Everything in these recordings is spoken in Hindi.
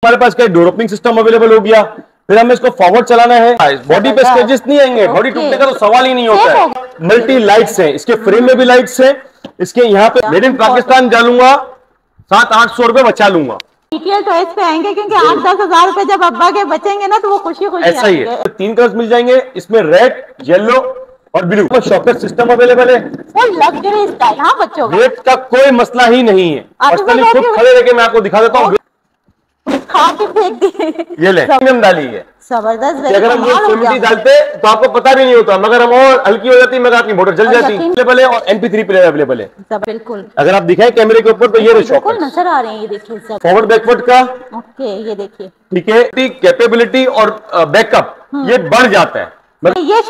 हमारे पास क्या डोर ओपनिंग सिस्टम अवेलेबल हो गया। फिर हमें इसको फॉरवर्ड चलाना है, बॉडी पे स्क्रैचेस नहीं आएंगे, बॉडी टूटने का तो सवाल ही नहीं होता है। मल्टी लाइट्स हैं, इसके फ्रेम में भी लाइट्स हैं, इसके यहाँ पे मेड इन पाकिस्तान डालूंगा, 700-800 रुपए बचा लूंगा। BTL टॉयज पे आएंगे क्योंकि 8-10 हजार रुपए जब अब्बा के बचेंगे ना तो वो खुशी खुशी ऐसा ही है। 3 कलर्स मिल जाएंगे इसमें, रेड, येलो और ब्लू। शॉकर सिस्टम अवेलेबल है, लग्जरी स्टाइल। हाँ बच्चों का रेट का कोई मसला ही नहीं है। पर्सनली खुद खड़े रह के मैं आपको दिखा देता हूँ। खा के फेंक दिए, ये ले प्रीमियम डाली है, जबरदस्त। अगर हम ये डालते तो आपको पता भी नहीं होता, मगर हम और हल्की हो जाती, मगर आपकी मोटर जल जाती। अवेलेबल है और MP3 प्लेयर अवेलेबल है। बिल्कुल, अगर आप दिखाएं कैमरे के ऊपर तो ये शॉकर नजर आ रहे हैं, ये देखिए फॉरवर्ड बैकवर्ड का। ओके, ये देखिए, ठीक है, कैपेबिलिटी और बैकअप ये बढ़ जाता है। ये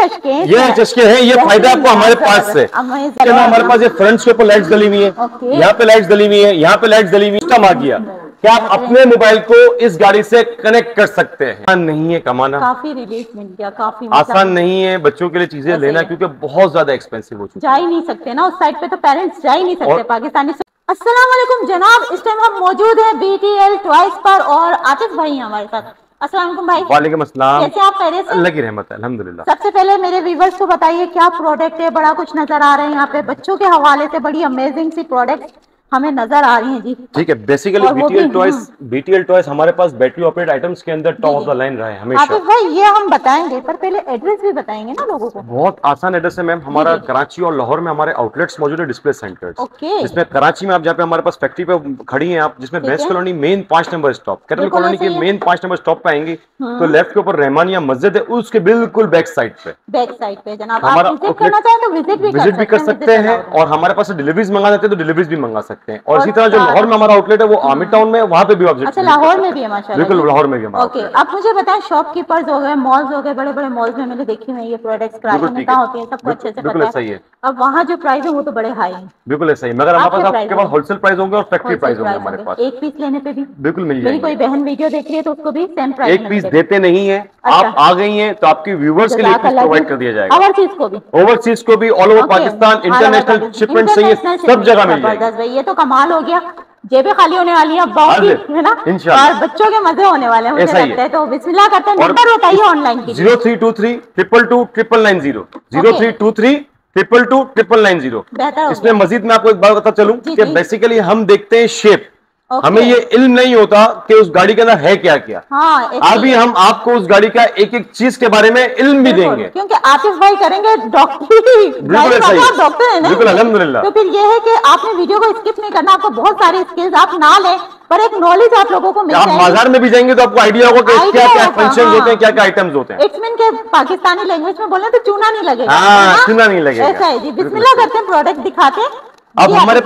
चश्के हैं, ये फायदा आपको हमारे पास से। हमारे पास ये फ्रंट के ऊपर लाइट्स डली हुई है, यहाँ पे लाइट्स डली हुई है, यहाँ पे लाइट्स डली हुई है। आ गया क्या आप अपने मोबाइल को इस गाड़ी से कनेक्ट कर सकते हैं। आसान नहीं है कमाना, काफी रिलीफ मिल गया, काफी आसान नहीं है बच्चों के लिए चीजें लेना, क्योंकि बहुत ज्यादा एक्सपेंसिव हो चुकी है। जा ही नहीं सकते ना उस साइड पे, तो पेरेंट्स जा ही नहीं सकते पाकिस्तानी। अस्सलाम वालेकुम जनाब, इस टाइम हम मौजूद हैं BTL टॉयज पर और आतिफ भाई हैं हमारे साथ। अस्सलाम वालेकुम भाई। वालेकुम अस्सलाम। कैसे आप? खैरियत से? अल्लाह की रहमत है, अल्हम्दुलिल्लाह। सबसे पहले मेरे व्यूवर्स को बताइए क्या प्रोडक्ट है, बड़ा कुछ नजर आ रहे हैं यहाँ पे बच्चों के हवाले से, बड़ी अमेजिंग सी प्रोडक्ट हमें नजर आ रही है जी। ठीक है, बेसिकली BTL टॉयज हमारे पास बैटरी ऑपरेट आइटम्स के अंदर टॉप ऑफ द लाइन रहा है हमेशा। आतिफ भाई ये हम बताएंगे, पर पहले एड्रेस भी बताएंगे ना लोगों को। बहुत आसान एड्रेस है मैम, हमारा कराची और लाहौर में हमारे आउटलेट्स मौजूद है, डिस्प्ले सेंटर्स। जिसमें कराची में आप जहाँ पे हमारे पास फैक्ट्री पे खड़ी हैं आप, जिसमें best colony main 5 number stop, cattle colony के मेन 5 नंबर स्टॉप पे आएंगे तो लेफ्ट के ऊपर रहमानिया मस्जिद है, उसके बिल्कुल बैक साइड पे जनाब हमारा विजिट भी कर सकते हैं, और हमारे पास डिलीवरीज मंगा देते हैं तो डिलीवरीज भी मंगा सकते हैं। और इसी तरह लाहौर में हमारा आउटलेट है वो आमिर टाउन में, वहाँ पे भी आप। अच्छा, लाहौर में भी है माशाल्लाह। बिल्कुल, लाहौर में भी हमारा। ओके, आप मुझे बताएं, शॉपकीपर्स हो गए, मॉल्स हो गए, बड़े बड़े मॉल्स में मैंने देखी हुई है ये प्रोडक्ट्स, कराची में कहाँ होती है सबको अच्छे से पता है। अब वहाँ जो प्राइस है वो तो बड़े हाई है। बिल्कुल ऐसा ही, मगर हमारे पास आपके पास होलसेल प्राइस होंगे और फैक्ट्री प्राइस होंगे हमारे पास। एक पीस लेने पे भी बिल्कुल मिल जाएगी। कोई बहन वीडियो देख रही है तो उसको भी सेम प्राइस। एक पीस देते नहीं है, आप आ गई हैं तो आपकी व्यूवर्स के लिए प्रोवाइड कर दिया जाएगा। ओवरसीज को भी all over Pakistan international shipment से सब जगह मिल जाएगी। ये तो कमाल हो गया, जेबें खाली होने वाली हैं बहुत ही, है ना, और बच्चों के मजे होने वाले हैं मुझे लगता है। तो बिस्मिल्लाह करते हैं। नंबर बताइए ऑनलाइन की। 0323 222 990 0323 222 990। इसमें मजीद मैं आपको एक बात बता चलूं कि बेसिकली हम देखते हैं शेप, हमें ये इल्म नहीं होता कि उस गाड़ी के अंदर है क्या क्या। अभी हम आपको उस गाड़ी का एक एक चीज के बारे में इल्म भी देंगे, क्योंकि आतिफ भाई करेंगे डॉक्टरी, डॉक्टर है ना। बिल्कुल, अल्हम्दुलिल्लाह। तो फिर ये है कि आपने वीडियो को स्किप नहीं करना, आपको बहुत सारी स्किल्स आप ना लें पर एक नॉलेज आप लोगों को मिल जाएगी। आप बाजार में भी जाएंगे तो आपको आइडिया होगा कि क्या क्या फंक्शंस होते हैं, क्या क्या आइटम्स होते हैं। इट्स मीन के पाकिस्तानी लैंग्वेज में बोलना तो चूना नहीं लगेगा। चूना नहीं लगेगा, ऐसा है जी। बिस्मिल्लाह करते हैं, प्रोडक्ट दिखाते हैं। अब हमारे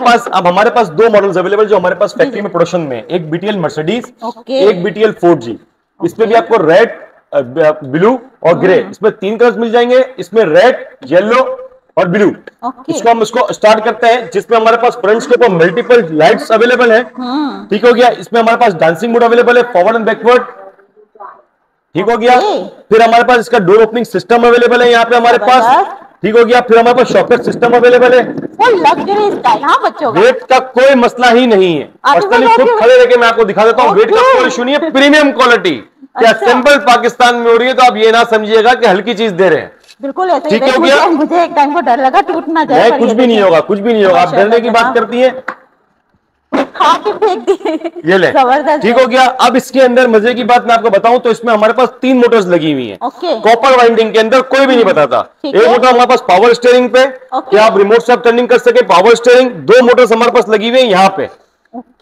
पास 2 मॉडल्स अवेलेबल जो हमारे पास फैक्ट्री में प्रोडक्शन में, एक BTL मर्सिडीज, एक BTL 4G। इसमें भी आपको रेड, ब्लू और ग्रे, इसमें 3 कलर्स मिल जाएंगे। इसमें रेड, येलो और ब्लू। हम इसको स्टार्ट करते हैं, जिसमें हमारे पास फ्रंट्स के ऊपर मल्टीपल लाइट्स अवेलेबल है। ठीक हो गया। इसमें हमारे पास डांसिंग मोड अवेलेबल है, फॉरवर्ड एंड बैकवर्ड। ठीक हो गया। फिर हमारे पास इसका डोर ओपनिंग सिस्टम अवेलेबल है यहाँ पे हमारे पास। ठीक हो गया। फिर हमारे पास शॉकर सिस्टम अवेलेबल है, लग्जरी स्टाइल। हाँ बच्चों, वेट का कोई मसला ही नहीं है। पर्सनली खुद खड़े रह के मैं आपको दिखा देता हूँ, वेट का कोई इशू नहीं है। प्रीमियम क्वालिटी क्या सिंपल पाकिस्तान में हो रही है, तो आप ये ना समझिएगा कि हल्की चीज दे रहे हैं। बिल्कुल ऐसा ही। ठीक हो गया। मुझे एक टाइम को डर लगा टूट ना जाए। कुछ भी नहीं होगा, कुछ भी नहीं होगा। आप डरने की बात करती है, खा के फेंक दिए। ये ले, ठीक हो गया। अब इसके अंदर मजे की बात मैं आपको बताऊं तो इसमें हमारे पास 3 मोटर्स लगी हुई हैं। कॉपर वाइंडिंग के अंदर कोई भी नहीं बताता। एक मोटर हमारे पास पावर स्टीयरिंग पे, कि आप रिमोट से टर्निंग कर सके, पावर स्टीयरिंग। 2 मोटर्स हमारे पास लगी हुई है यहाँ पे।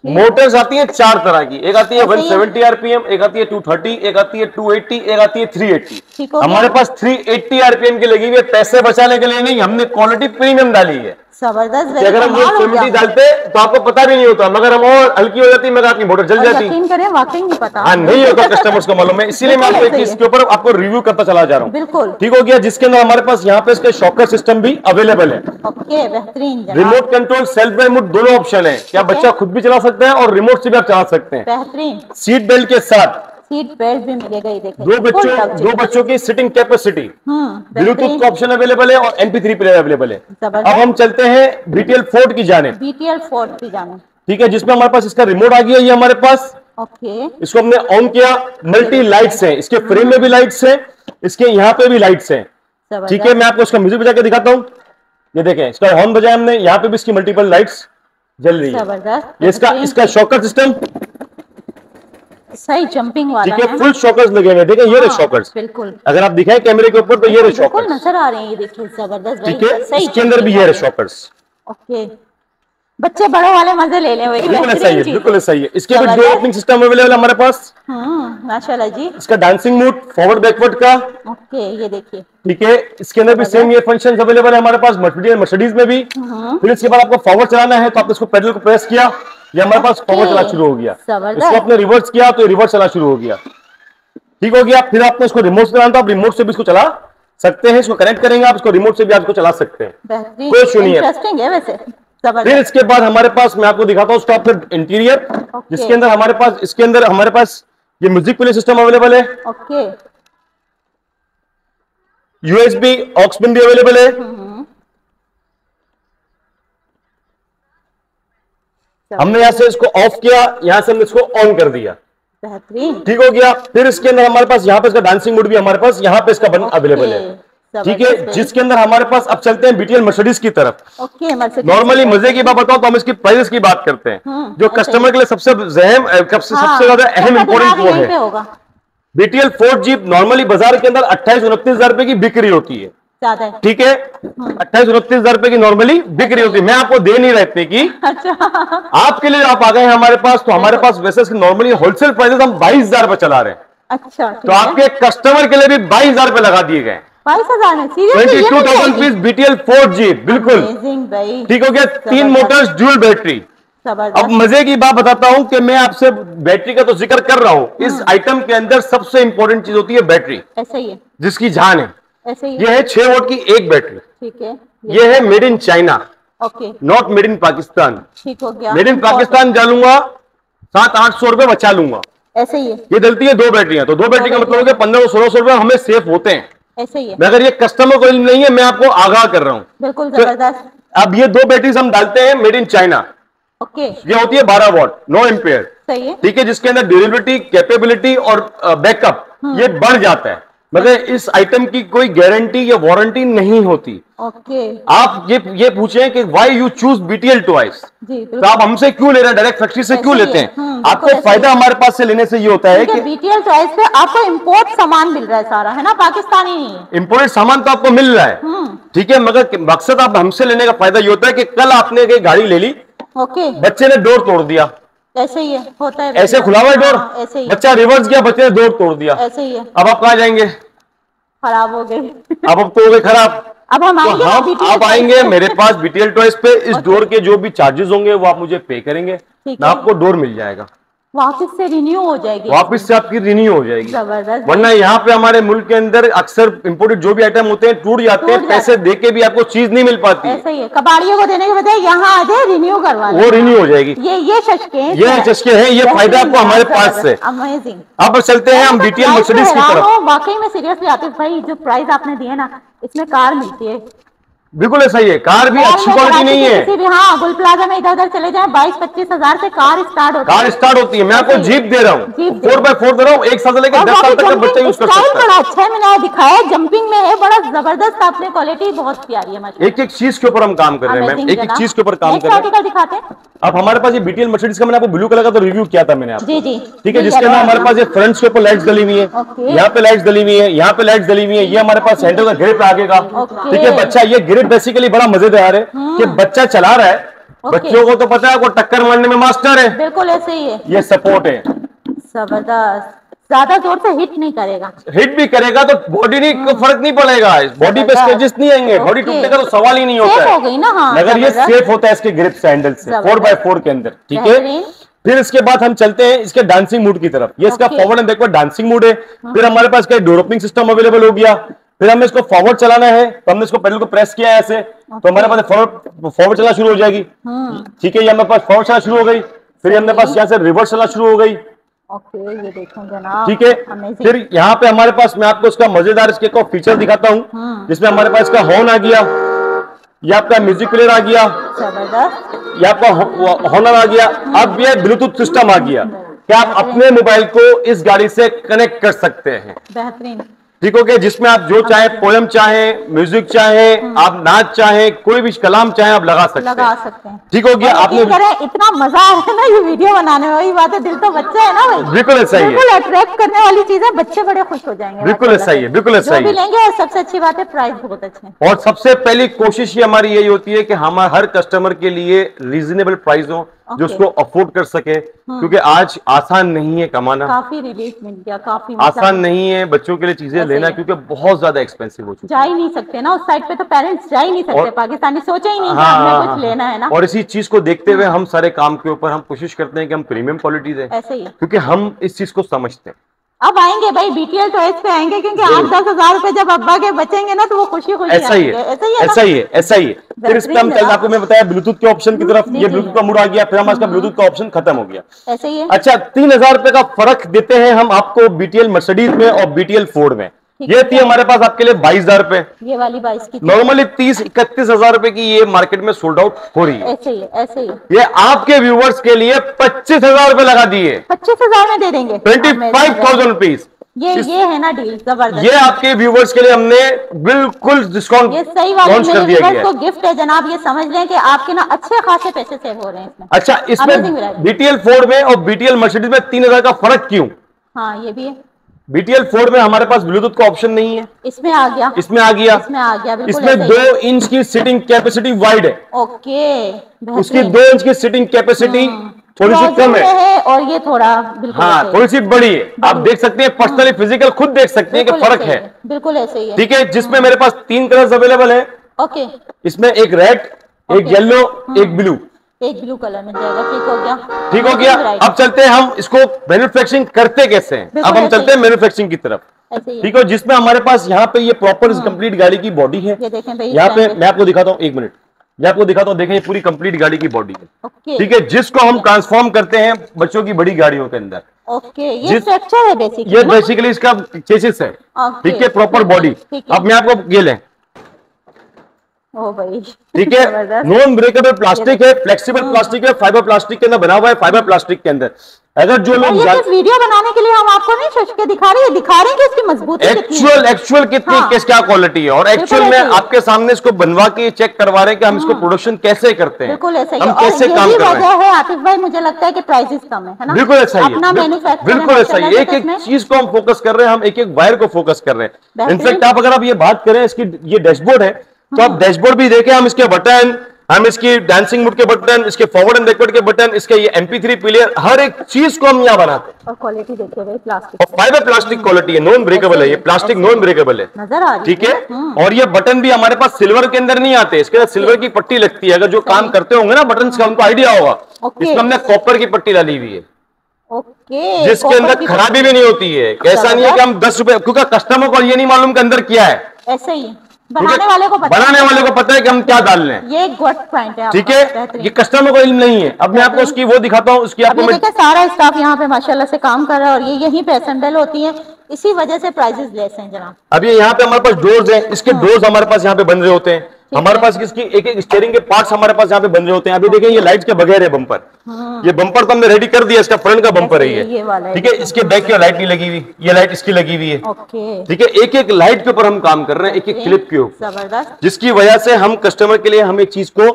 मोटर्स आती है 4 तरह की, एक आती है 170 RPM, एक आती है 230, एक आती है 280, एक आती है 380। हमारे पास 380 RPM की लगी हुई है। पैसे बचाने के लिए नहीं, हमने क्वालिटी प्रीमियम डाली है। जबरदस्त। अगर हम ये डालते तो आपको पता भी नहीं होता, मगर हम और हल्की हो जाती, मगर आपकी मोटर जल जाती। यकीन करें, वाकई नहीं पता। हाँ, नहीं होता, कस्टमर्स को मालूम है। इसीलिए मैं आपको इसके ऊपर आपको रिव्यू करता चला जा रहा हूँ। बिल्कुल, ठीक हो गया। जिसके अंदर हमारे पास यहाँ पे इसके शॉकर सिस्टम भी अवेलेबल है। ओके, बेहतरीन। रिमोट कंट्रोल, सेल्फ रिमोट दोनों ऑप्शन है। क्या बच्चा खुद भी चला सकता है और रिमोट से भी आप चला सकते हैं। बेहतरीन। सीट बेल्ट के साथ सीट बेल्ट भी मिलेगा। ये देखिए, 2 बच्चों की सिटिंग कैपेसिटी, ब्लूटूथ का ऑप्शन अवेलेबल है और MP3 प्लेयर अवेलेबल है। अब हम चलते हैं BTL 4 की जाने। BTL 4 की जाने, ठीक है, जिसमें हमारे पास इसका रिमोट आ गया। ये हमारे पास ओके, इसको हमने ऑन किया, मल्टी लाइट्स हैं, इसके फ्रेम में भी लाइट्स हैं, इसके यहाँ पे भी लाइट्स हैं। ठीक है, मैं आपको इसका म्यूजिक बजा के दिखाता हूँ। ये देखें, इसका हॉर्न बजाया हमने, यहाँ पे भी इसकी मल्टीपल लाइट्स जल रही है। ये इसका शॉकर सिस्टम सही जंपिंग वाला है, फुल शॉकर्स लगे हुए, देखें ये रहे शॉकर्स। बिल्कुल, अगर आप दिखाएं कैमरे के ऊपर तो ये रहे शॉकर्स नजर आ रहे हैं, ये देखिए जबरदस्त। ठीक है, इसके अंदर भी ये रहे शॉकर्स। ओके, बच्चे बड़ों वाले मजे ले ले। बिल्कुल सही है, बिल्कुल सही है। इसके भी डोर ओपनिंग सिस्टम अवेलेबल है हमारे पास। माशाल्लाह जी। इसका डांसिंग मूड फॉरवर्ड बैकवर्ड का। ओके, ये देखिए। ठीक है, इसके अंदर भी सेम ये फंक्शंस अवेलेबल है हमारे पास मर्सिडीज में भी। फिर इसके बाद आपको फॉरवर्ड चलाना है तो आप इसको पेडल को प्रेस किया, ये हमारे पास फॉरवर्ड चला शुरू हो गया। इसको आपने रिवर्स किया तो रिवर्स चला शुरू हो गया। ठीक हो गया। फिर आपने इसको रिमोट से चलाना, तो आप रिमोट से भी इसको चला सकते हैं। इसको कनेक्ट करेंगे आप, इसको रिमोट से भी आप इसको चला सकते हैं, कोई इशू नहीं है। इंटरेस्टिंग है वैसे। फिर इसके बाद हमारे पास मैं आपको दिखाता हूँ स्टॉप फिर इंटीरियर, जिसके अंदर हमारे पास इसके अंदर हमारे पास ये म्यूजिक प्ले सिस्टम अवेलेबल है। ओके, यूएसबी ऑक्स पिन भी अवेलेबल है। हमने यहां से इसको ऑफ किया, यहां से हमने इसको ऑन कर दिया। बेहतरीन, ठीक हो गया। फिर इसके अंदर हमारे पास यहाँ पे इसका डांसिंग मोड भी हमारे पास यहाँ पे इसका बटन अवेलेबल है। ठीक है, जिसके अंदर हमारे पास अब चलते हैं बीटीएल मर्सिडीज की तरफ। ओके, नॉर्मली मजे की बात बताओ तो हम इसकी प्राइस की बात करते हैं, जो कस्टमर के लिए सबसे ज्यादा अहम इंपॉर्टेंट वो है। बीटीएल फोर्ड जीप नॉर्मली बाजार के अंदर 28-29 रुपए की बिक्री होती है। ठीक है, 28-29 रुपए की नॉर्मली बिक्री होती है। मैं आपको दे नहीं रहते की, आपके लिए आप आ गए हैं हमारे पास, तो हमारे पास वैसे नॉर्मली होलसेल प्राइसेस हम 22,000 रुपए चला रहे हैं। अच्छा, तो आपके कस्टमर के लिए भी 22,000 रुपए लगा दिए गए। 22,000 में 22,000 पीस बीटीएल फोर्ड जीप, बिल्कुल ठीक हो गया। 3 मोटर्स, ड्यूल बैटरी। अब मजे की बात बताता हूं कि मैं आपसे बैटरी का तो जिक्र कर रहा हूं, इस आइटम के अंदर सबसे इंपॉर्टेंट चीज होती है बैटरी। ऐसा ही है, जिसकी जान है। ऐसे ही ये है 6 वोल्ट की एक बैटरी। ठीक है, ये है made in China, okay, not made in Pakistan. ठीक हो गया। मेड इन पाकिस्तान डालूंगा 700-800 रुपए बचा लूंगा। ऐसे ही है, ये डलती है 2 बैटरियां, तो 2 बैटरी का मतलब हो गया 1500-1600 रुपए हमें सेफ होते हैं। ऐसे ही है, मगर ये कस्टमर को इल्म नहीं है, मैं आपको आगाह कर रहा हूँ। बिल्कुल जबरदस्त। अब ये 2 बैटरीज हम डालते हैं मेड इन चाइना। ओके, ये होती है 12 वॉट, 9 एम्पेयर। सही है, ठीक है, जिसके अंदर ड्यूरेबिलिटी, कैपेबिलिटी और बैकअप ये बढ़ जाता है, मगर इस आइटम की कोई गारंटी या वारंटी नहीं होती। ओके, आप ये पूछें कि why you choose BTL toys, तो आप हमसे क्यों ले रहे हैं, डायरेक्ट फैक्ट्री से क्यों लेते हैं? आपको फायदा हमारे पास से लेने से ये होता है कि बीटीएल चॉइस पे आपको इंपोर्ट सामान मिल रहा है सारा, है ना, पाकिस्तानी नहीं है। इंपोर्टेड सामान तो आपको मिल रहा है, ठीक है, मगर मकसद आप हमसे लेने का फायदा ये होता है कि कल आपने एक गाड़ी ले ली, ओके, बच्चे ने डोर तोड़ दिया, ऐसे ही है, होता है, ऐसे खुला हुआ डोर, ऐसे ही, बच्चा रिवर्स गया, बच्चे ने डोर तोड़ दिया, ऐसे ही है, अब आप कहाँ जाएंगे? खराब हो गए। अब तो हो गए खराब। अब हम आएंगे, आप आएंगे मेरे पास बीटीएल टॉयज पे, इस डोर के जो भी चार्जेस होंगे वो आप मुझे पे करेंगे, आपको डोर मिल जाएगा, वापस से रिन्यू हो जाएगी, वापस से आपकी रिन्यू हो जाएगी। जबरदस्त। वरना यहाँ पे हमारे मुल्क के अंदर अक्सर इंपोर्टेड जो भी आइटम होते हैं टूट जाते हैं, पैसे देके भी आपको चीज नहीं मिल पाती। ऐसा ही है, कबाड़ियों को देने के बजाय यहाँ आ जाए, रिन्यू करवा, वो रिन्यू हो जाएगी। ये चस्के हैं, ये फायदा आपको हमारे पास से। अमेजिंग। अब चलते हैं हम बीटीएल मर्सिडीज की तरफ। वाकई में सीरियसली आतिफ भाई, जो प्राइस आपने दिए ना, इसमें कार मिलती है, बिल्कुल ऐसा ही है, कार भी अच्छी क्वालिटी नहीं है। किसी भी, हाँ, गुल प्लाजा में इधर उधर चले जाए, 22-25 हजार से कार स्टार्ट होती है। मैं आपको जीप दे रहा हूँ, 4x4 दे रहा हूँ, 1 साल से लेकर 10 साल तक का बच्चा यूज कर सकता है। बड़ा अच्छा है, मैंने दिखाया, जंपिंग में है, बड़ा जबरदस्त, आपने क्वालिटी बहुत प्यारी है। एक चीज के ऊपर हम काम कर रहे हैं मैम, एक चीज के ऊपर काम कर रहे हैं। दिखाते हैं अब हमारे पास ये बीटीएल मर्सिडीज का मैंने आपको ब्लू कलर का तो रिव्यू किया था मैंने आपको, जी जी, ठीक है, जिसके अंदर हमारे पास ये फ्रंट्स के ऊपर लाइट्स डली हुई है, यहाँ पे लाइट्स डली हुई है, यहाँ पे लाइट्स डली हुई है, ये हमारे पास सेंटर का ग्रिप आगे का, ठीक है। बच्चा ये ग्रिप बेसिकली बड़ा मजेदार है कि बच्चा चला रहा है, बच्चों को तो पता है वो टक्कर मारने में मास्टर है, बिल्कुल ऐसे ही है, ये सपोर्ट है, जबरदस्त, ज्यादा जोर से हिट नहीं करेगा, हिट भी करेगा तो बॉडी नहीं को फर्क नहीं पड़ेगा, बॉडी पे स्क्रैचेस नहीं आएंगे, बॉडी टूटने का तो सवाल ही नहीं होता है, हो गई ना, हाँ, मगर ये सेफ होता है इसके ग्रिप हैंडल से 4x4 के अंदर, ठीक है। फिर इसके बाद हम चलते हैं इसके डांसिंग मूड की तरफ। ये इसका forward and backward dancing mood है। फिर हमारे पास डोर ओपनिंग सिस्टम अवेलेबल हो गया। फिर हमें इसको फॉरवर्ड चलाना है तो हमने इसको पेडल को प्रेस किया है ऐसे, तो हमारे पास फॉरवर्ड चलना शुरू हो जाएगी, ठीक है। ये हमारे पास फॉरवर्ड चलना शुरू हो गई, फिर हमारे पास यहाँ से रिवर्स चलना शुरू हो गई, ओके, ये देखो जनाब, ठीक है। फिर यहाँ पे हमारे पास मैं आपको इसका मजेदार इसके को फीचर दिखाता हूँ, जिसमें हमारे पास इसका हॉर्न आ गया, ये आपका म्यूजिक प्लेयर आ गया, ये आपका हॉर्नर आ गया। अब ये ब्लूटूथ सिस्टम आ गया कि आप अपने मोबाइल को इस गाड़ी से कनेक्ट कर सकते हैं। बेहतरीन। ठीक हो गया, जिसमें आप जो चाहे, पोएम चाहे, म्यूजिक चाहे, आप नाच चाहे, कोई भी कलाम चाहे आप लगा सकते हैं। ठीक हो गया। आपने इतना मजा आ रहा है ना ये वीडियो बनाने में, वही बात है, दिल तो बच्चा है ना भाई। बिल्कुल ऐसा ही है, बिल्कुल अट्रैक्ट करने वाली चीज है, बच्चे बड़े खुश हो जाएंगे। बिल्कुल ऐसा ही है, बिल्कुल ऐसा ही है। लेंगे और सबसे अच्छी बात है प्राइस बहुत अच्छे हैं। और सबसे पहली कोशिश ये हमारी यही होती है कि हम हर कस्टमर के लिए रीजनेबल प्राइस हो, जो उसको अफोर्ड कर सके, क्योंकि आज आसान नहीं है कमाना। काफी रिलीफ मिल गया, काफी आसान नहीं है बच्चों के लिए चीजें लेना, क्योंकि बहुत ज्यादा एक्सपेंसिव हो चुका है। जा ही नहीं सकते ना उस साइड पे, तो पेरेंट्स जा ही नहीं सकते, पाकिस्तानी सोचा ही नहीं कि हमने कुछ लेना है ना। और इसी चीज को देखते हुए हम सारे काम के ऊपर हम कोशिश करते हैं कि हम प्रीमियम क्वालिटी दें, ऐसे ही, क्योंकि हम इस चीज को समझते हैं। अब आएंगे भाई BTL टॉयज पे आएंगे, क्योंकि 8-10 हजार रुपए जब अब्बा के बचेंगे ना तो वो खुशी खुशी ऐसा ही है, ऐसा ही है, ऐसा ही है। फिर इस पे हम कल आपको मैं बताया ब्लूटूथ के ऑप्शन की तरफ, ये ब्लूटूथ का मूड आ गया, फिर हमारे का ब्लूटूथ का ऑप्शन खत्म हो गया। ऐसे ही है। अच्छा, 3000 रुपए का फर्क देते हैं हम आपको BTL मर्सिडीज में और BTL फोर्ड में। ये थी हमारे पास आपके लिए 22,000 रुपए, ये वाली 22 की। नॉर्मली 30-31 हजार रुपए की ये मार्केट में सोल्ड आउट हो रही है। ऐसे ही है, ऐसे ही। ये आपके व्यूवर्स के लिए 25,000 रुपए लगा दिए, 25,000 में दे देंगे, 25,000 रुपीज। ये है ना डील जबरदस्त। ये आपके व्यूवर्स के लिए हमने बिल्कुल डिस्काउंट ये सही वाले लॉन्च कर दिया गया है। गिफ्ट है जनाब, ये समझ लें कि आपके ना अच्छे खासे पैसे सेव हो रहे हैं इसमें। अच्छा, इसमें BTL फोर्ड में और BTL मर्सिडीज में 3000 का फर्क क्यों? हाँ ये भी है। BTL फोर्ड में हमारे पास ब्लूटूथ का ऑप्शन नहीं है, इसमें आ गया, इसमें आ गया, इसमें 2 इंच की सीटिंग कैपेसिटी वाइड है। ओके, उसकी 2 इंच की सीटिंग कैपेसिटी थोड़ी सी कम है, और ये थोड़ा बिल्कुल थोड़ी सी बड़ी है। आप देख सकते हैं पर्सनली, फिजिकल खुद देख सकते हैं कि फर्क है। बिल्कुल ऐसे ही है। ठीक है, जिसमें मेरे पास 3 कलर्स अवेलेबल है। ओके, इसमें एक रेड, एक येलो, एक ब्लू। एक ब्लू कलर में जाएगा। ठीक हो गया, ठीक हो गया। अब चलते हैं हम इसको मैन्युफैक्चरिंग करते कैसे हैं। अब हम चलते हैं मैन्युफैक्चरिंग की तरफ। ठीक है, जिसमें हमारे पास यहाँ पे ये प्रॉपर कंप्लीट गाड़ी की बॉडी है। ये देखें भाई, यहाँ पे मैं आपको दिखाता हूँ, 1 मिनट, मैं आपको दिखाता हूँ। देखें, ये पूरी कंप्लीट गाड़ी की बॉडी है। ठीक है, जिसको हम ट्रांसफॉर्म करते हैं बच्चों की बड़ी गाड़ियों के अंदर। ओके, ये स्ट्रक्चर है बेसिकली, ये बेसिकली इसका चेसिस है। ठीक है, प्रॉपर बॉडी। अब मैं आपको ये लें, ओ भाई, ठीक है, नॉन ब्रेकेबल प्लास्टिक है, फ्लेक्सिबल प्लास्टिक है, फाइबर प्लास्टिक के अंदर बना हुआ है, फाइबर प्लास्टिक के अंदर। अगर जो लोग वीडियो बनाने के लिए हम आपको नहीं शश के दिखा रहे हैं कि इसकी मजबूती एक्चुअल कितनी क्या क्वालिटी है, और एक्चुअल में आपके सामने इसको बनवा के चेक करवा रहे हैं कि हम इसको प्रोडक्शन कैसे करते हैं, बिल्कुल ऐसा ही हम कैसे काम कर रहे हैं। आतिफ भाई, मुझे लगता है कि प्राइसेस कम है ना। बिल्कुल ऐसा ही है, बिल्कुल ऐसा ही। एक एक चीज को हम फोकस कर रहे हैं, हम एक एक वायर को फोकस कर रहे हैं। इनफैक्ट आप अगर आप ये बात करें, इसकी ये डैशबोर्ड है, तो आप डैशबोर्ड भी देखें, हम इसके बटन, हम इसकी डांसिंग मोड के बटन, इसके फॉरवर्ड एंड बैकवर्ड के बटन, इसके ये MP3 प्लेयर, हर एक चीज को हम यहाँ बनाते हैं। और क्वालिटी देखिए भाई, प्लास्टिक और फाइबर प्लास्टिक क्वालिटी है, नॉन ब्रेकेबल है, ये प्लास्टिक नॉन ब्रेकेबल है, नजर आ रही है। ठीक है, और ये बटन भी हमारे पास सिल्वर के अंदर नहीं आते, इसके अंदर सिल्वर की पट्टी लगती है। अगर जो काम करते होंगे ना बटन का, उनको आइडिया होगा, इसमें हमने कॉपर की पट्टी डाली हुई है। ओके, जिसके अंदर खराबी भी नहीं होती है। ऐसा नहीं है कि हम 10 रुपए, क्योंकि कस्टमर को ये नहीं मालूम कि अंदर क्या है। ऐसे ही बनाने वाले को पता है कि हम क्या डाल रहे हैं। ये एक गुड पॉइंट है, ठीक है, ये कस्टमर को इल्म नहीं है। अब मैं आपको उसकी वो दिखाता हूँ, उसकी आपको देखिए सारा स्टाफ यहाँ पे माशाल्लाह से काम कर रहा है, और ये यहीं पे असेंबल होती है, इसी वजह से प्राइसेस लेस हैं जनाब। अब ये यहाँ पे हमारे पास डोर्स हैं, इसके डोर्स हमारे पास यहाँ पे बन रहे होते हैं। हमारे पास इसकी एक एक स्टीयरिंग के पार्ट्स हमारे पास यहाँ पे बन रहे होते हैं। अभी देखें, ये लाइट्स के बगैर है बम्पर, ये बम्पर तो हमने रेडी कर दिया, इसका फ्रंट का बम्पर है ये, ठीक है। इसके बैक की लाइट नहीं लगी हुई, ये लाइट इसकी लगी हुई है, ठीक है। एक एक लाइट के ऊपर हम काम कर रहे हैं, एक एक क्लिप के ऊपर, जिसकी वजह से हम कस्टमर के लिए हम एक चीज को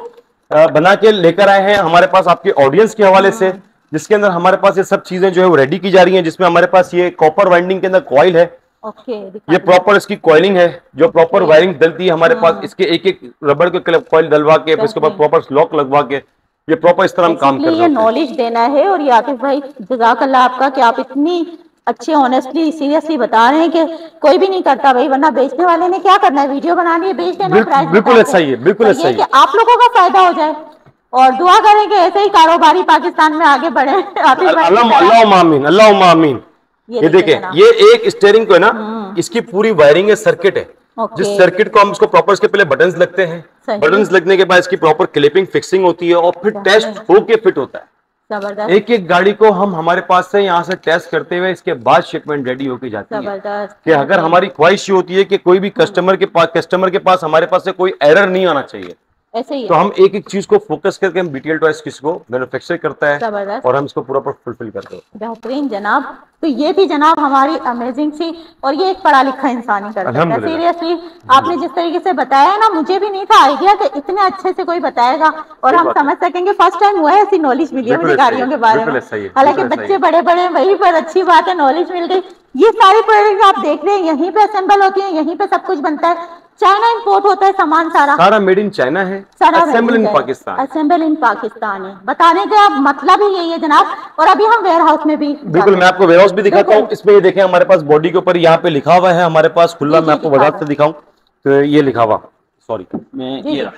बना के लेकर आए हैं हमारे पास आपके ऑडियंस के हवाले से, जिसके अंदर हमारे पास ये सब चीजें जो है वो रेडी की जा रही हैं। जिसमें हमारे पास ये कॉपर वाइंडिंग के अंदर कॉइल है, ये प्रॉपर इसकी कॉइलिंग है, जो प्रॉपर वायरिंग डलती है हमारे पास। इसके एक एक रबड़ के कॉइल डलवा के, फिर इसके बाद प्रॉपर लॉक लगवा के, ये प्रॉपर इस तरह हम काम कर रहे हैं। ये नॉलेज देना है, और ये आतिफ भाई जज़ाकल्लाह आपका कि आप इतनी अच्छे ऑनेस्टली सीरियसली बता रहे हैं कि कोई भी नहीं करता भाई, वरना बेचने वाले ने क्या करना है, वीडियो बनानी है, बेच देना, प्राइस बिल्कुल ऐसा ही है, बिल्कुल ऐसा ही है। आप लोगों का फायदा हो जाए, और दुआ करें कि ऐसे ही कारोबारी पाकिस्तान में आगे बढ़े। अल्लाहुम्मा आमीन, अल्लाहुम्मा आमीन। ये देखें, ये एक स्टीयरिंग को है ना, इसकी पूरी वायरिंग है, सर्किट है, जिस सर्किट को हम इसको प्रॉपर, इसके पहले बटन्स लगते हैं, बटन्स लगने के बाद इसकी प्रॉपर क्लिपिंग फिक्सिंग होती है, और फिर टेस्ट होके फिट होता है। एक एक गाड़ी को हम हमारे पास से यहाँ से टेस्ट करते हुए इसके बाद शिपमेंट रेडी होके जाती है। कि अगर हमारी ख्वाहिश ये होती है कि कोई भी कस्टमर के पास हमारे पास से कोई एरर नहीं आना चाहिए, ऐसे ही तो है। हम एक एक चीज को फोकस करके हम BTL टॉयज किसको मैन्युफैक्चर करता है जबरदस्त, और हम इसको पूरा फुलफिल करते हैं। बेहतरीन जनाब। तो ये थी जनाब हमारी अमेजिंग सी, और ये एक पढ़ा लिखा इंसान ही कर सकता है। अल्हम्दुलिल्लाह। सीरियसली आपने जिस तरीके से बताया है ना, मुझे भी नहीं था आइडिया कि इतने अच्छे से कोई बताएगा और हम समझ सकेंगे। फर्स्ट टाइम हुआ है, ऐसी नॉलेज मिली है मुझे गाड़ियों के बारे में। हालांकि बच्चे बड़े बड़े वही, पर अच्छी बात है नॉलेज मिल गई। ये सारी प्रोडक्ट आप देख रहे हैं यहीं पे असेंबल होती है, यहीं पे सब कुछ बनता है। चाइना इंपोर्ट होता है सामान सारा मेड इन चाइना है, सारा असेंबल इन पाकिस्तान। असेंबल इन पाकिस्तान है। बताने का मतलब ही यही है जनाब। और अभी हम वेयर हाउस में भी, बिल्कुल मैं आपको वेयर हाउस भी दिखाता हूँ। इसमें ये देखें हमारे पास बॉडी के ऊपर यहाँ पे लिखा हुआ है हमारे पास खुला। मैं आपको वजाहत से दिखाऊं तो ये लिखा हुआ, सॉरी मैं ये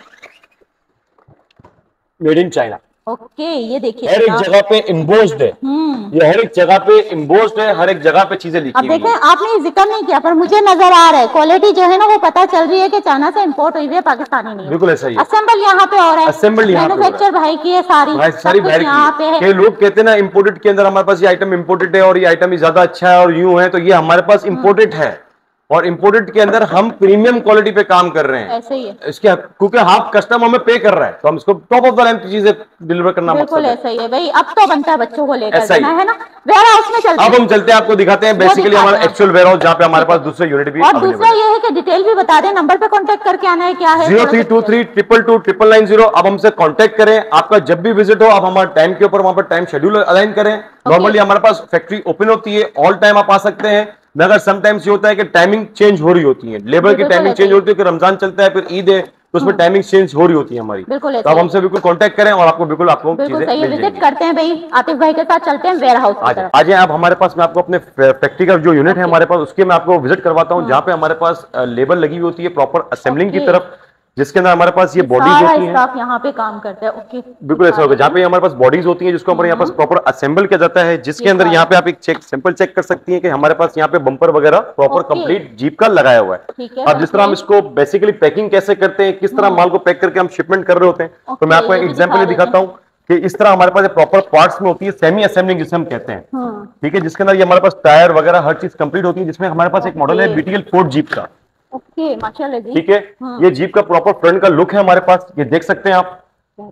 मेड इन चाइना। ओके, ये देखिए हर एक जगह पे इम्बोस्ड है, ये हर एक जगह पे इम्बोस्ड है, हर एक जगह पे चीजें लिखी अब देखें, आपने जिक्र नहीं किया पर मुझे नजर आ रहा है क्वालिटी जो है ना वो पता चल रही है कि चाइना से इंपोर्ट हुई है, पाकिस्तानी नहीं है। बिल्कुल ऐसा ही है। असेंबल यहाँ पे हो रहा है, असेंबल यहाँ पे मैन्युफैक्चर भाई की है सारी बाहर यहाँ पे है। की। लोग कहते हैं ना इम्पोर्टेड के अंदर हमारे पास ये आइटम इम्पोर्टेड है और ये आइटम ज्यादा अच्छा है और यूं है, तो ये हमारे पास इम्पोर्टेड है और इम्पोर्टेड के अंदर हम प्रीमियम क्वालिटी पे काम कर रहे हैं। ऐसे ही है इसके क्योंकि आप कस्टमर हमें पे कर रहा है तो हम इसको टॉप ऑफ द लाइन चीजें डिलीवर करना बिल्कुल ऐसा ही है भाई। अब तो बनता है बच्चों को लेकर ऐसा ही है ना। वेयर हाउस में चलते अब हम चलते हैं, आपको दिखाते हैं बेसिकली हमारा एक्चुअल वेयर हाउस जहाँ पे हमारे पास दूसरे यूनिट भी। और दूसरा ये है कि डिटेल भी बता दें, नंबर पे कांटेक्ट करके आना है, क्या है 0323222990। अब हमसे कांटेक्ट करें। आपका जब भी विजिट हो आप हमारे टाइम के ऊपर वहां पर टाइम शेड्यूल अलाइन करें। नॉर्मली हमारे पास फैक्ट्री ओपन होती है, ऑल टाइम आप आ सकते हैं, मगर समटाइम्स ये होता है कि टाइमिंग चेंज हो रही होती है, लेबर की टाइमिंग चेंज होती है कि रमजान चलता है फिर ईद है तो उसमें टाइमिंग चेंज हो रही होती है हमारी। तो आप हमसे बिल्कुल कांटेक्ट करें और आपको बिल्कुल चीजें विजिट करते हैं भाई। आतिफ भाई के साथ चलते हैं वेयर हाउस की तरफ। आज आप हमारे पास, मैं आपको अपने फैक्ट्री का जो यूनिट है हमारे पास उसके मैं आपको विजिट करवाता हूँ, जहाँ पे हमारे पास लेबर लगी हुई होती है प्रॉपर असेंबलिंग की तरफ, जिसके अंदर हमारे पास ये बॉडीज होती हैं। स्टाफ यहाँ पे काम करता है। ओके, बिल्कुल ऐसा होगा, जहाँ पे हमारे पास बॉडीज होती हैं जिसको हमारे यहाँ पास प्रॉपर असेंबल किया जाता है, जिसके अंदर यहाँ पे आप एक सैंपल चेक कर सकती हैं कि हमारे पास यहाँ पे बम्पर वगैरह प्रॉपर कंप्लीट जीप का लगाया हुआ है। अब जिस तरह हम इसको बेसिकली पैकिंग कैसे करते हैं, किस तरह माल को पैक करके हम शिपमेंट कर रहे होते हैं, तो मैं आपको एक एग्जाम्पल दिखाता हूँ कि इस तरह हमारे पास प्रॉपर पार्ट्स में होती है सेमी असेंबलिंग जिसे हम कहते हैं। ठीक है, जिसके अंदर ये हमारे पास टायर वगैरह हर चीज कंप्लीट होती है, जिसमें हमारे पास एक मॉडल है BTL फोर्ड जीप का। ओके, माशाल्लाह जी। ठीक है, ये जीप का प्रॉपर फ्रंट का लुक है हमारे पास, ये देख सकते हैं आप,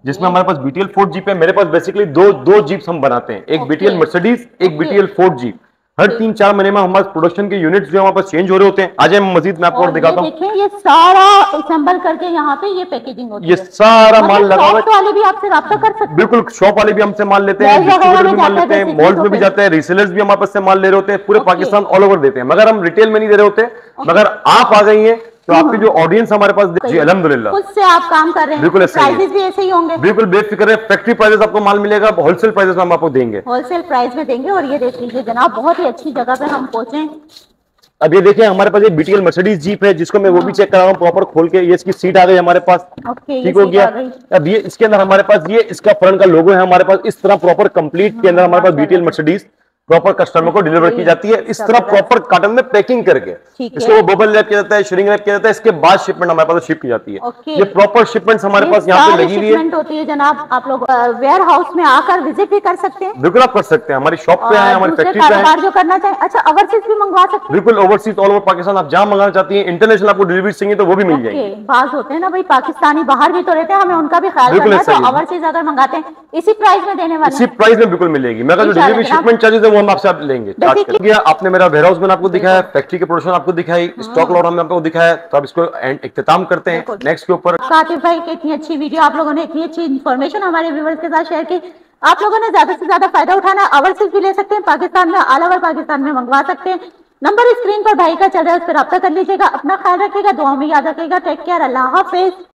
जिसमें हमारे पास BTL फोर्ड जीप है। मेरे पास बेसिकली दो जीप्स हम बनाते हैं, एक BTL मर्सिडीज, एक BTL फोर्ड जीप। हर 3-4 महीने में हमारे प्रोडक्शन के यूनिट्स जो हमारे पास चेंज हो रहे होते हैं। आज हम मजीद मैं आपको और दिखाता हूँ। देखिए ये सारा असेंबल करके यहाँ पे ये पैकेजिंग होती है, ये सारा माल लगा हुआ है। वाले भी आपसे रब्ता कर सकते हैं। बिल्कुल, शॉप वाले भी हमसे माल लेते हैं, डिस्ट्रीब्यूटर भी माल लेते हैं, मॉल्स में भी जाते हैं, रीसेलर्स भी हमारे पास से माल ले रहे होते हैं, पूरे पाकिस्तान ऑल ओवर देते हैं, मगर हम रिटेल में नहीं दे रहे होते। मगर आप आ गई हैं तो आपकी जो ऑडियंस हमारे पास, जी अल्हम्दुलिल्लाह खुद से आप काम कर रहे हैं, बिल्कुल प्राइसेस भी ऐसे ही होंगे। बिल्कुल बेफिक्र है, फैक्ट्री प्राइसेस आपको माल मिलेगा, होलसेल प्राइसेस हम आपको देंगे, होलसेल प्राइस में देंगे। और ये देख लीजिए जनाब, बहुत ही अच्छी जगह पे हम पहुंचे। अब ये देखिए हमारे पास एक BTL मर्सिडीज जीप है, जिसको मैं वो भी चेक कर रहा हूँ प्रॉपर खोल के। ये इसकी सीट आ गई हमारे पास, ठीक हो गया। अब ये इसके अंदर हमारे पास ये इसका फ्रंट का लोगो है हमारे पास, इस तरह प्रॉपर कंप्लीट के अंदर हमारे पास BTL मर्सिडीज प्रॉपर कस्टमर को डिलीवर की जाती है, इस तरह प्रॉपर कार्टन में पैकिंग करके। इसको बबल रैप किया जाता है, श्रिंक रैप किया जाता है, इसके बाद शिपमेंट हमारे पास शिप की जाती है। ये प्रॉपर शिपमेंट्स हमारे पास यहाँ पे लगी हुई है होती है जनाब। आप लोग वेयर हाउस में आकर विजिट भी कर सकते हैं। बिल्कुल आप कर सकते हैं, हमारी शॉप पे है, हमारी फैक्ट्री पे है, जो करना चाहिए। अच्छा, ओवरसीज भी मंगवा सकते हैं? बिल्कुल, ओवरसीज ऑल ओवर पाकिस्तान आप जहाँ मंगाना चाहती हैं, इंटरनेशनल आपको डिलीवरी चाहिए तो वो भी मिल जाएगी। बात होते हैं ना भाई, पाकिस्तानी बाहर भी तो रहते हैं, हमें उनका भी ख्याल रखना है, तो ओवरसीज अगर मंगाते हैं इसी प्राइस में देने वाले, इसी प्राइस में बिल्कुल मिलेगी, मगर जो डिलीवरी शिपमेंट चार्जेस है वो हम आपसे लेंगे। आपने मेरा वेयर हाउस में आपको दिखाया, फैक्ट्री की प्रोडक्शन आपको दिखाई, स्टॉक लॉट हमने आपको दिखाया, तो अब इसको इख्तिताम करते हैं नेक्स्ट के ऊपर। आतिफ भाई की इतनी अच्छी वीडियो, आप लोगों ने इतनी अच्छी इन्फॉर्मेशन हमारे व्यूअर्स के साथ शेयर की। आप लोगों ने ज्यादा से ज्यादा फायदा उठाना है, ओवरसीज भी ले सकते हैं, पाकिस्तान में ऑल ओवर पाकिस्तान में मंगवा सकते हैं। नंबर स्क्रीन पर भाई का चल रहा है, उस पर रब्ता कर लीजिएगा। अपना ख्याल रखिएगा, दुआ में याद रखिएगा। टेक केयर, अल्लाह हाफिज।